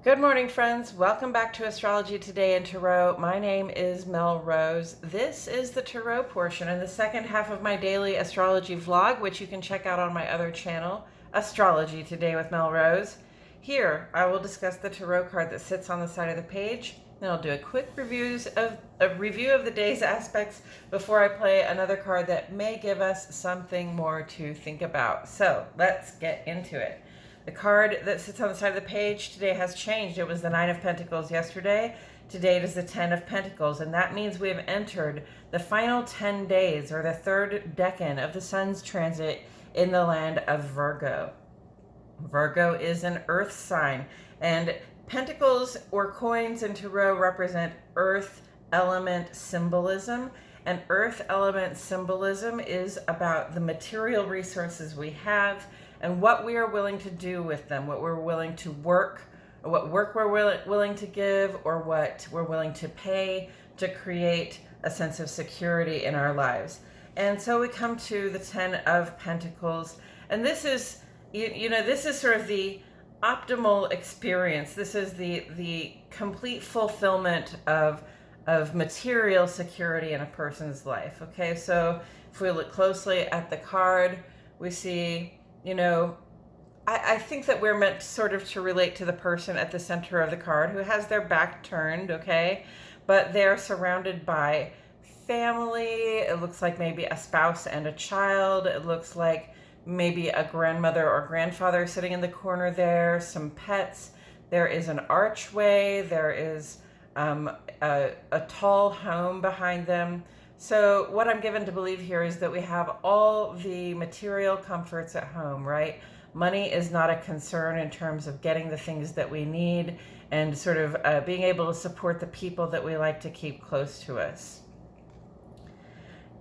Good morning, friends. Welcome back to Astrology Today and Tarot. My name is Mel Rose. This is the Tarot portion and the second half of my daily astrology vlog, which you can check out on my other channel, Astrology Today with Mel Rose. Here, I will discuss the tarot card that sits on the side of the page. Then I'll do a quick review of the day's aspects before I play another card that may give us something more to think about. So let's get into it. The card that sits on the side of the page today has changed. It was the Nine of Pentacles yesterday. Today it is the Ten of Pentacles, and that means we have entered the final 10 days, or the third decan of the Sun's transit in the land of Virgo. Virgo is an earth sign, and pentacles or coins in tarot represent earth element symbolism, and earth element symbolism is about the material resources we have and what we are willing to do with them, what we're willing to work, or what work we're willing to give, or what we're willing to pay to create a sense of security in our lives. And so we come to the Ten of Pentacles, and this is, this is sort of the optimal experience. This is the complete fulfillment of material security in a person's life. Okay, so if we look closely at the card, we see, I think that we're meant sort of to relate to the person at the center of the card who has their back turned, okay? But they're surrounded by family. It looks like maybe a spouse and a child. It looks like maybe a grandmother or grandfather sitting in the corner there, some pets. There is an archway. There is a tall home behind them. So what I'm given to believe here is that we have all the material comforts at home, right? Money is not a concern in terms of getting the things that we need and sort of being able to support the people that we like to keep close to us.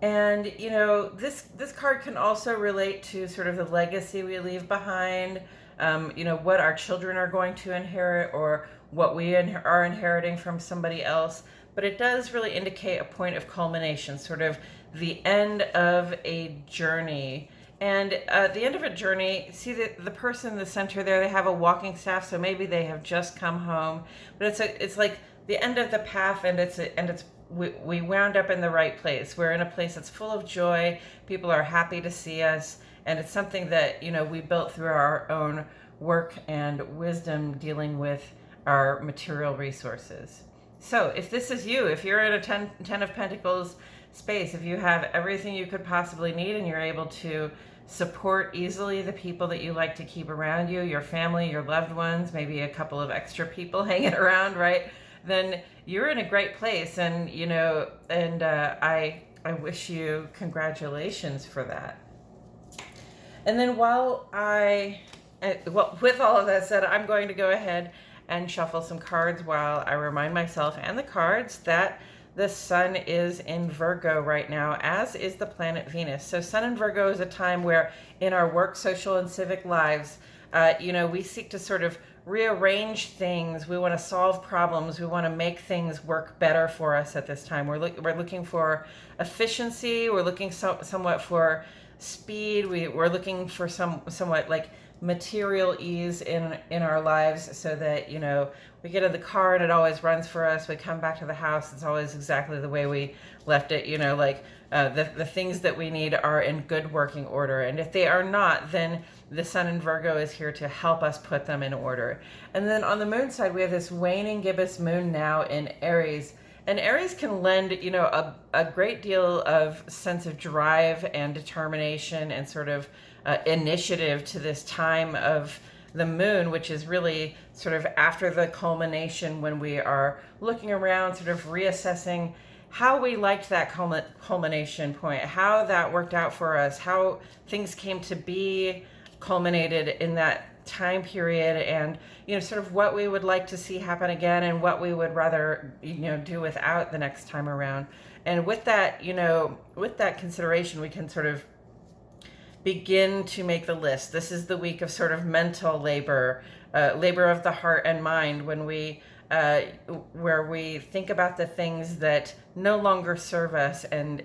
And, this card can also relate to sort of the legacy we leave behind, what our children are going to inherit or what we are inheriting from somebody else. But it does really indicate a point of culmination, sort of the end of a journey. And at the end of a journey, see the person in the center there, they have a walking staff, so maybe they have just come home. But it's like the end of the path, and we wound up in the right place. We're in a place that's full of joy. People are happy to see us, and it's something that we built through our own work and wisdom dealing with our material resources. So if this is you, if you're in a Ten of Pentacles space, if you have everything you could possibly need and you're able to support easily the people that you like to keep around you, your family, your loved ones, maybe a couple of extra people hanging around, right? Then you're in a great place, and I wish you congratulations for that. And then with all of that said, I'm going to go ahead and shuffle some cards while I remind myself and the cards that the Sun is in Virgo right now, as is the planet Venus. So Sun in Virgo is a time where in our work, social, and civic lives, we seek to sort of rearrange things. We want to solve problems. We want to make things work better for us at this time. We're looking for efficiency. We're looking somewhat for speed. We're looking for somewhat like material ease in our lives, so that we get in the car and it always runs for us. We come back to the house, it's always exactly the way we left it. The things that we need are in good working order, and if they are not, then the Sun in Virgo is here to help us put them in order. And then on the moon side, we have this waning gibbous moon now in Aries. And Aries can lend, a great deal of sense of drive and determination and sort of initiative to this time of the moon, which is really sort of after the culmination, when we are looking around, sort of reassessing how we liked that culmination point, how that worked out for us, how things came to be culminated in that time period, and sort of what we would like to see happen again and what we would rather do without the next time around. And with that consideration, we can sort of begin to make the list. This is the week of sort of mental labor, labor of the heart and mind, when where we think about the things that no longer serve us and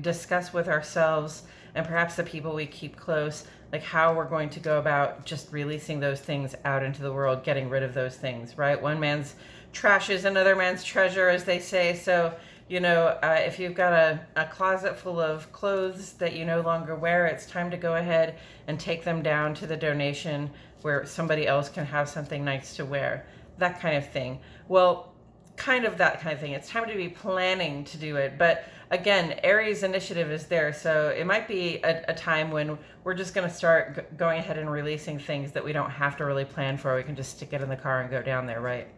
discuss with ourselves and perhaps the people we keep close like how we're going to go about just releasing those things out into the world, getting rid of those things, right? One man's trash is another man's treasure, as they say. So, if you've got a closet full of clothes that you no longer wear, it's time to go ahead and take them down to the donation where somebody else can have something nice to wear, that kind of thing. Well, kind of that kind of thing. It's time to be planning to do it. But again, Aries initiative is there. So it might be a time when we're just going to start going ahead and releasing things that we don't have to really plan for. We can just stick it in the car and go down there, right?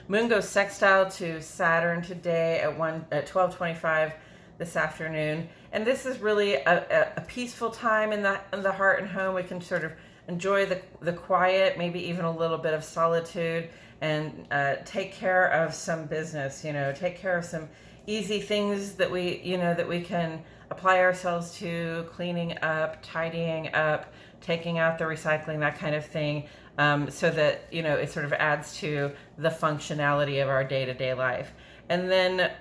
Moon goes sextile to Saturn today at 12:25 this afternoon. And this is really a peaceful time in the heart and home. We can sort of enjoy the quiet, maybe even a little bit of solitude, and take care of some business, take care of some easy things that we can apply ourselves to, cleaning up, tidying up, taking out the recycling, that kind of thing, so that, it sort of adds to the functionality of our day-to-day life. And then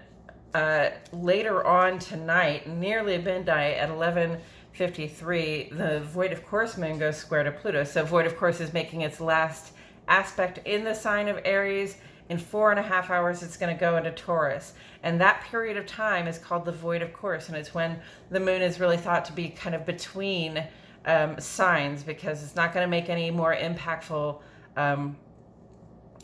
later on tonight, nearly midnight at 11:53, the Void of Course moon goes square to Pluto. So Void of Course is making its last aspect in the sign of Aries. In 4.5 hours, it's going to go into Taurus. And that period of time is called the Void of Course. And it's when the moon is really thought to be kind of between signs, because it's not going to make any more impactful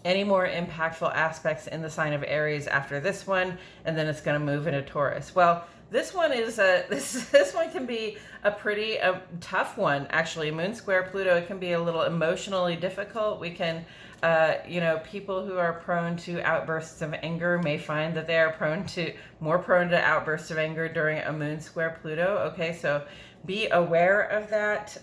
aspects in the sign of Aries after this one, and then it's going to move into Taurus. Well, this one is this one can be a pretty tough one, actually. Moon square Pluto, it can be a little emotionally difficult. We can, people who are prone to outbursts of anger may find that they are more prone to outbursts of anger during a moon square Pluto. Okay, so be aware of that.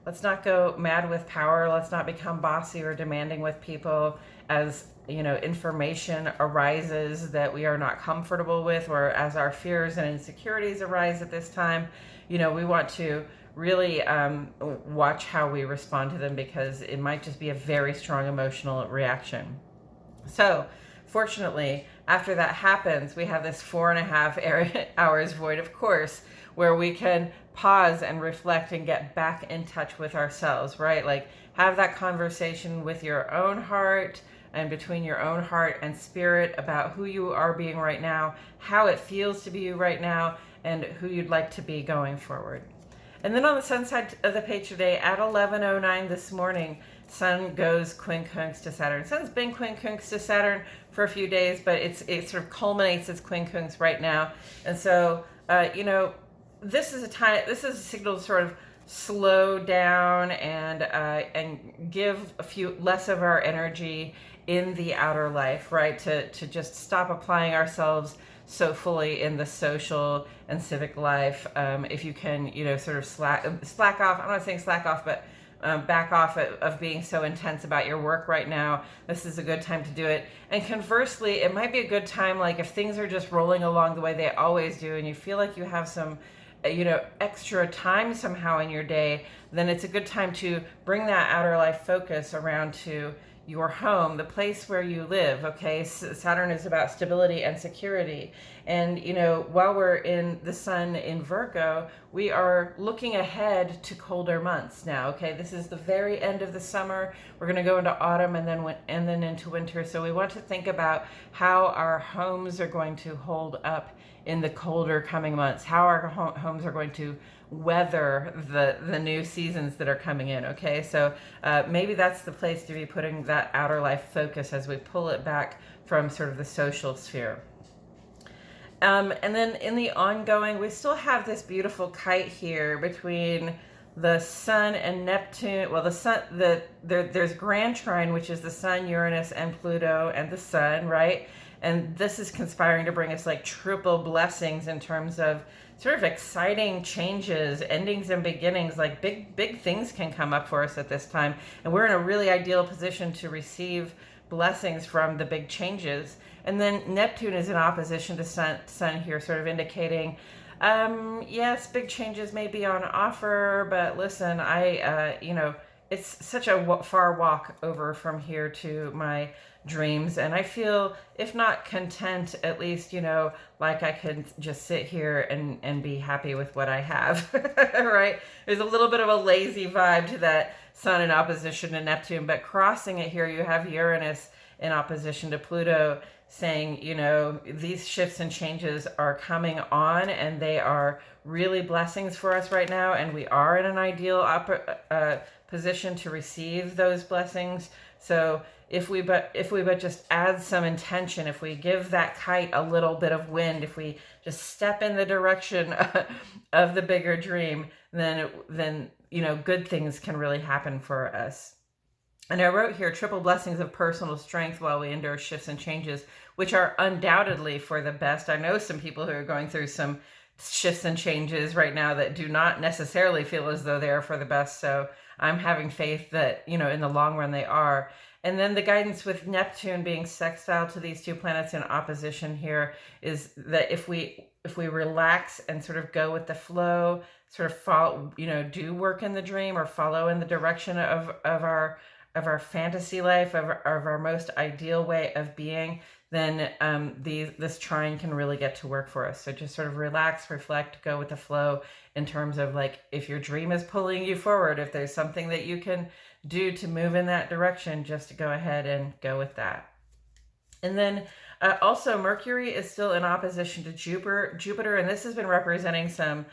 Let's not go mad with power. Let's not become bossy or demanding with people as information arises that we are not comfortable with, or as our fears and insecurities arise at this time. We want to really watch how we respond to them, because it might just be a very strong emotional reaction. So fortunately, after that happens, we have this 4.5 hours Void of Course, where we can pause and reflect and get back in touch with ourselves, right? Like, have that conversation with your own heart and between your own heart and spirit about who you are being right now, how it feels to be you right now, and who you'd like to be going forward. And then on the sun side of the page today, at 11:09 this morning, Sun goes quincunx to Saturn. Sun's been quincunx to Saturn for a few days, but it sort of culminates its quincunx right now. And so, this is a signal to sort of slow down and give a few less of our energy in the outer life, right? To just stop applying ourselves so fully in the social and civic life. If you can, sort of slack off. I'm not saying slack off, but back off of being so intense about your work right now. This is a good time to do it. And conversely, it might be a good time, like if things are just rolling along the way they always do, and you feel like you have some extra time somehow in your day, then it's a good time to bring that outer life focus around to your home, the place where you live. Okay, Saturn is about stability and security. And while we're in the sun in Virgo, we are looking ahead to colder months now. Okay, this is the very end of the summer. We're going to go into autumn and then into winter. So we want to think about how our homes are going to hold up in the colder coming months, how our homes are going to weather the new seasons that are coming in. Okay, so maybe that's the place to be putting that outer life focus as we pull it back from sort of the social sphere. And then in the ongoing, we still have this beautiful kite here between the sun and Neptune. Well, the sun, there's Grand Trine, which is the sun, Uranus, and Pluto, and the sun, right? And this is conspiring to bring us like triple blessings in terms of sort of exciting changes, endings and beginnings. Like big things can come up for us at this time. And we're in a really ideal position to receive blessings from the big changes. And then Neptune is in opposition to sun here, sort of indicating, yes, big changes may be on offer, but listen, it's such a far walk over from here to my dreams, and I feel, if not content, at least, like I could just sit here and be happy with what I have. Right? There's a little bit of a lazy vibe to that Sun in opposition to Neptune, but crossing it here, you have Uranus in opposition to Pluto, saying, these shifts and changes are coming on, and they are really blessings for us right now, and we are in an ideal position to receive those blessings. So if we but just add some intention, if we give that kite a little bit of wind, if we just step in the direction of the bigger dream, then good things can really happen for us. And I wrote here, triple blessings of personal strength while we endure shifts and changes, which are undoubtedly for the best. I know some people who are going through some shifts and changes right now that do not necessarily feel as though they are for the best. So I'm having faith that, in the long run they are. And then the guidance with Neptune being sextile to these two planets in opposition here is that if we relax and sort of go with the flow, sort of follow, do work in the dream or follow in the direction of our fantasy life, of our most ideal way of being, then this trine can really get to work for us. So just sort of relax, reflect, go with the flow in terms of, like, if your dream is pulling you forward, if there's something that you can do to move in that direction, just to go ahead and go with that. And then also Mercury is still in opposition to Jupiter, and this has been representing some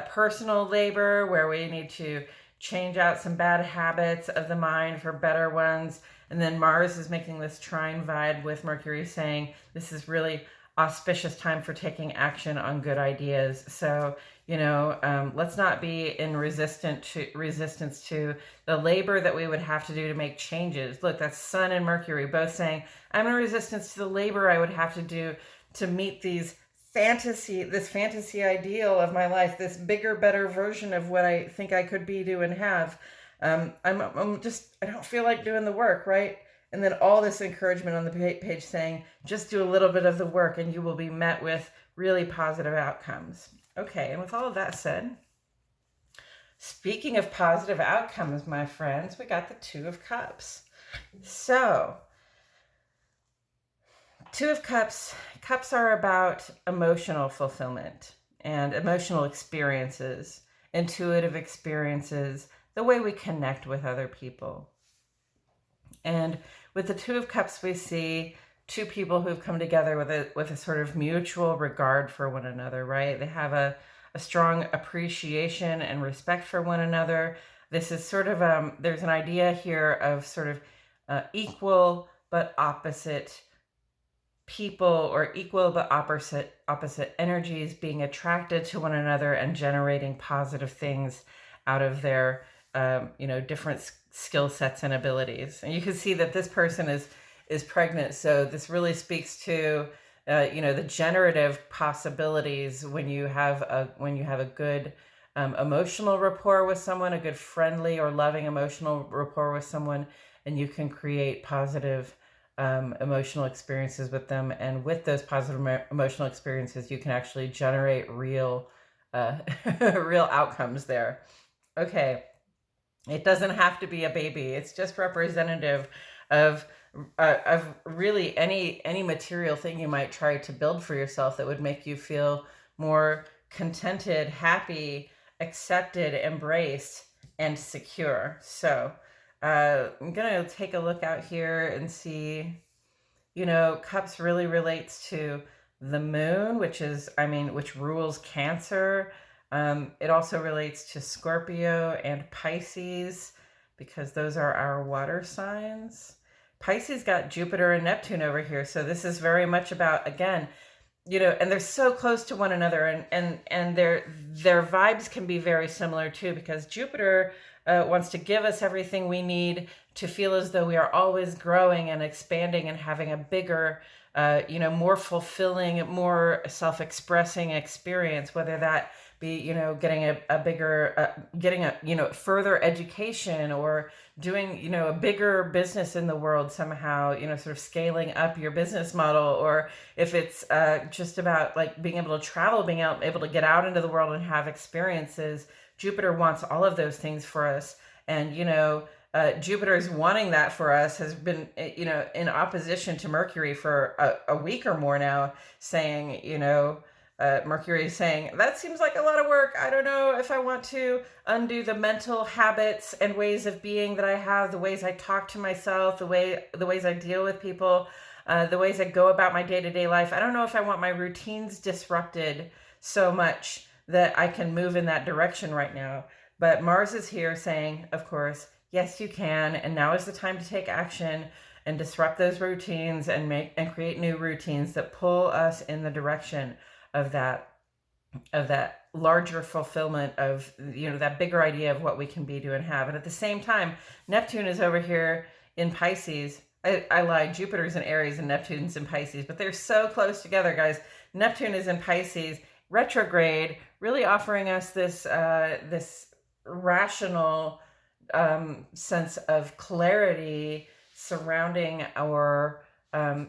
personal labor where we need to change out some bad habits of the mind for better ones. And then Mars is making this trine vibe with Mercury, saying this is really auspicious time for taking action on good ideas. So, let's not be in resistance to the labor that we would have to do to make changes. Look, that's Sun and Mercury both saying, I'm in resistance to the labor I would have to do to meet this fantasy ideal of my life, this bigger, better version of what I think I could be, do, and have. I don't feel like doing the work, right? And then all this encouragement on the page saying, just do a little bit of the work and you will be met with really positive outcomes. Okay, and with all of that said, speaking of positive outcomes, my friends, we got the Two of Cups. So, Two of Cups are about emotional fulfillment and emotional experiences, intuitive experiences, the way we connect with other people. And with the Two of Cups, we see two people who've come together with a sort of mutual regard for one another, right? They have a strong appreciation and respect for one another. This is sort of, there's an idea here of sort of equal but opposite people, or equal but opposite energies being attracted to one another and generating positive things out of their different skill sets and abilities. And you can see that this person is pregnant, so this really speaks to the generative possibilities when you have a good emotional rapport with someone, a good friendly or loving emotional rapport with someone, and you can create positive emotional experiences with them. And with those positive emotional experiences, you can actually generate real outcomes there. Okay, it doesn't have to be a baby. It's just representative of really any material thing you might try to build for yourself that would make you feel more contented, happy, accepted, embraced, and secure. So I'm gonna take a look out here and see, Cups really relates to the moon, which rules Cancer. It also relates to Scorpio and Pisces, because those are our water signs. Pisces got Jupiter and Neptune over here. So this is very much about, again, and they're so close to one another, and their vibes can be very similar too, because Jupiter wants to give us everything we need to feel as though we are always growing and expanding and having a bigger, more fulfilling, more self-expressing experience, whether that be, getting a bigger, getting a further education, or doing, a bigger business in the world somehow, sort of scaling up your business model, or if it's just about like being able to travel, being able to get out into the world and have experiences. Jupiter wants all of those things for us. And, Jupiter's wanting that for us, has been, in opposition to Mercury for a week or more now, saying, Mercury is saying, that seems like a lot of work. I don't know if I want to undo the mental habits and ways of being that I have, the ways I talk to myself, the ways I deal with people, the ways I go about my day-to-day life. I don't know if I want my routines disrupted so much that I can move in that direction right now. But Mars is here saying, of course, yes, you can. And now is the time to take action and disrupt those routines and create new routines that pull us in the direction of that larger fulfillment of, that bigger idea of what we can be, do, and have. And at the same time, Neptune is over here in Pisces. I lied. Jupiter's in Aries and Neptune's in Pisces, but they're so close together, guys. Neptune is in Pisces, retrograde, really offering us this rational sense of clarity surrounding our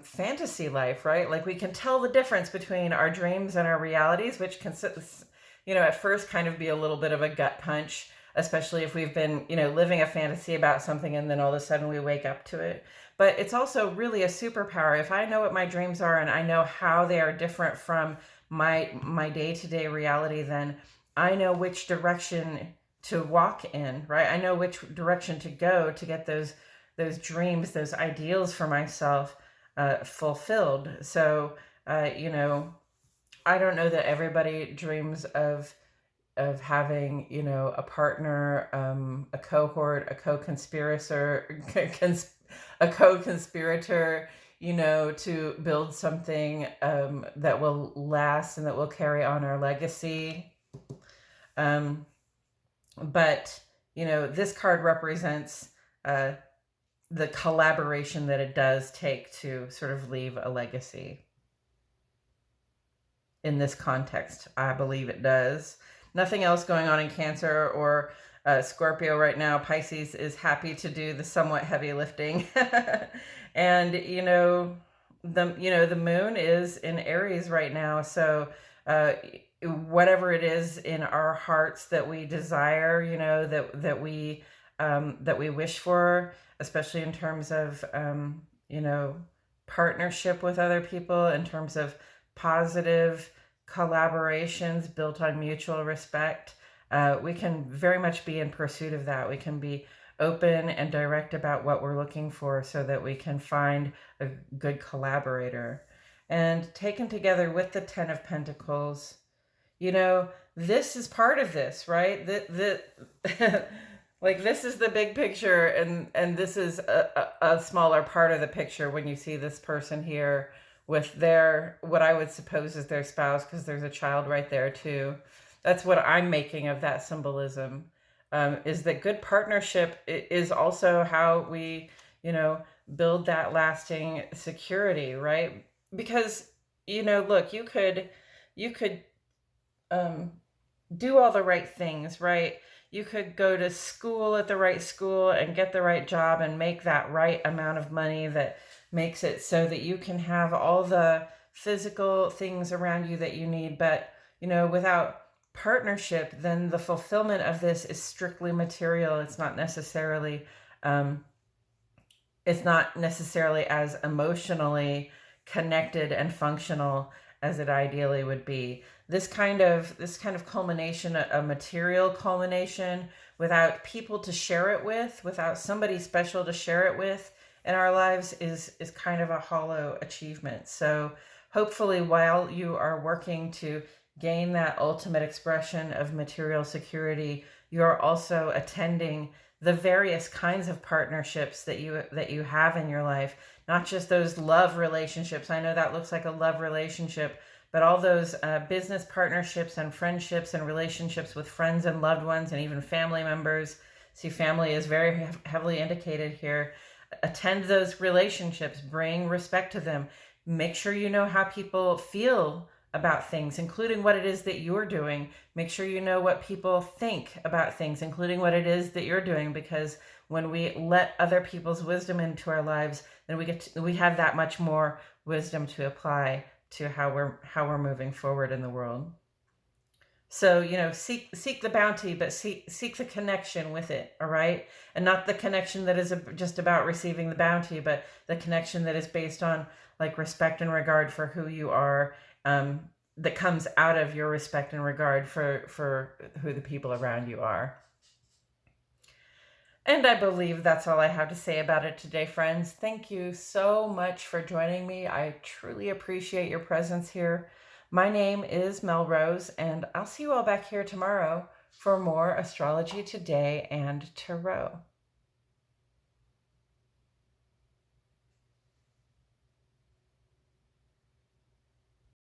fantasy life, right? Like, we can tell the difference between our dreams and our realities, which can, at first kind of be a little bit of a gut punch, especially if we've been, living a fantasy about something and then all of a sudden we wake up to it. But it's also really a superpower. If I know what my dreams are and I know how they are different from my day-to-day reality, then I know which direction to walk in, right? I know which direction to go to get those dreams, those ideals for myself fulfilled. So, I don't know that everybody dreams of having, a partner, a cohort, a co-conspirator, to build something that will last and that will carry on our legacy. But, this card represents the collaboration that it does take to sort of leave a legacy. In this context, I believe it does. Nothing else going on in Cancer or Scorpio right now. Pisces is happy to do the somewhat heavy lifting. And, the moon is in Aries right now. So whatever it is in our hearts that we desire, that we wish for, especially in terms of, partnership with other people, in terms of positive collaborations built on mutual respect, we can very much be in pursuit of that. We can be open and direct about what we're looking for so that we can find a good collaborator. And taken together with the Ten of Pentacles, this is part of this, right? Like, this is the big picture, and this is a smaller part of the picture when you see this person here with what I would suppose is their spouse, because there's a child right there too. That's what I'm making of that symbolism, is that good partnership is also how we, build that lasting security, right? Because, look, you could do all the right things, right? You could go to school at the right school and get the right job and make that right amount of money that makes it so that you can have all the physical things around you that you need. But, without partnership, then the fulfillment of this is strictly material. It's not necessarily as emotionally connected and functional as it ideally would be. This kind of culmination, a material culmination, without people to share it with, without somebody special to share it with in our lives, is kind of a hollow achievement. So hopefully, while you are working to gain that ultimate expression of material security, you are also attending the various kinds of partnerships that you have in your life, not just those love relationships. I know that looks like a love relationship, but all those business partnerships and friendships and relationships with friends and loved ones and even family members. See, family is very heavily indicated here. Attend those relationships, bring respect to them. Make sure you know how people feel about things, including what it is that you're doing. Make sure you know what people think about things, including what it is that you're doing, because when we let other people's wisdom into our lives, then we have that much more wisdom to apply to how we're moving forward in the world. So, you know, seek the bounty, but seek the connection with it, all right? And not the connection that is just about receiving the bounty, but the connection that is based on like respect and regard for who you are, that comes out of your respect and regard for who the people around you are. And I believe that's all I have to say about it today, friends. Thank you so much for joining me. I truly appreciate your presence here. My name is Mel Rose, and I'll see you all back here tomorrow for more Astrology Today and Tarot.